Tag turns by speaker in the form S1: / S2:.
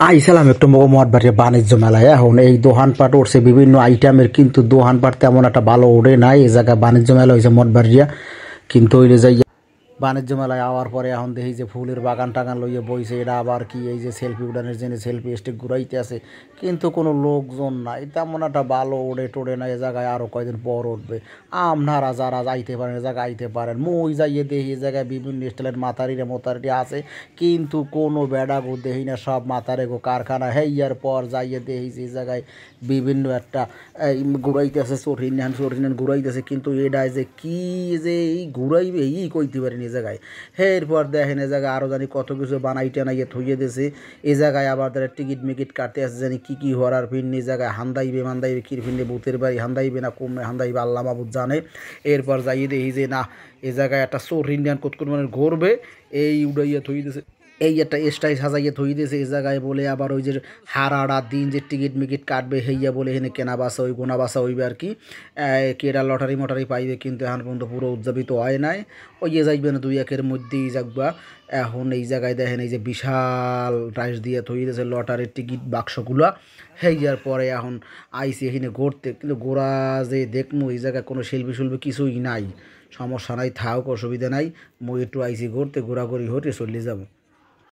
S1: আইছিলাম একটু মগমতবাড়িয়া বাণিজ্য মেলায়। এখন এই দোকানপাট উঠছে বিভিন্ন আইটেমের, কিন্তু দোকানপাট তেমন একটা ভালো ওঠে নাই। এই জায়গায় বাণিজ্য মেলা হয়েছে মঠবাড়িয়া, কিন্তু ওই যাই বাণিজ্য মেলায় আওয়ার পরে এখন দেখি যে ফুলের বাগান টাগান লইয়ে বইছে। এটা আবার কি এই যে সেলফি উঠানের জন্য সেলফি স্টিক ঘুরাইতে আছে, কিন্তু কোনো লোকজন নাই, তেমন একটা ভালো ওড়ে টোড়ে না। এ জায়গায় আরও কয়দিন পর উঠবে। আপনারা যারা যাইতে পারেন এ জায়গায় আইতে পারেন। মুই যাইয়ে দেখি এ জায়গায় বিভিন্ন স্টাইলের মাতারিরে মোতারিটি আছে, কিন্তু কোনো বেড়াগো দেখি না, সব মাতারে গো কারখানা। হেইয়ার পর যাইয়ে দেখি যে এই জায়গায় বিভিন্ন একটা ঘুরাইতেছে চটিনান চটিনান ঘুরাইতেছে, কিন্তু এটাই যে কি যে এই ঘুরাইবে এই কইতে পারিনি জায়গায়। এরপর দেখেন এ জায়গায় আরও জানি কত কিছু বানাই টানাইয়ে থইয়ে দিয়েছে। এ জায়গায় আবার তারা টিকিট মিকিট কাটতে আসছে, জানি কী কী হওয়ার ফিরনি জায়গায় হান্দাইবে মান্দাইবে কির ফিরনি ভূতের বাড়ি হান্দাইবে না কমে হান্দাইবে আল্লাহ মাহবুদ জানে। এরপর যাইয়ে দেখি যে না, এ জায়গায় একটা চোর ইন্ডিয়ান কতক্ষণ মানে ঘুরবে এই উড়াইয়া থই দিয়েছে। এই একটা স্টাইল সাজাইয়ে থই দিয়েছে এ জায়গায় বলে। আবার ওই যে হারাড়া দিন যে টিকিট মিকিট কাটবে হইয়া বলে এখানে কেনা বাসা ওই গোনা বাসা হইবে আর কি। কেডা লটারি মটারি পাইবে, কিন্তু এখন পর্যন্ত পুরো উদযাপিত হয় নাই। ওই যে যাইবে না 2-1 মধ্যেই যাকবা। এখন এই জায়গায় দেখেন এই যে বিশাল প্রাইস দিয়ে থই দিয়েছে লটারির টিকিট বাক্সগুলা। হেয়ার পরে এখন আইসি এখানে ঘুরতে, কিন্তু ঘোরা যে দেখমু এই জায়গায় কোনো শিল্পী শিল্পী কিছুই নাই। সমস্যা নাই, থাক অসুবিধা নাই। মই একটু আইসি ঘুরতে, ঘোরাঘুরি হতে চলে যাবো।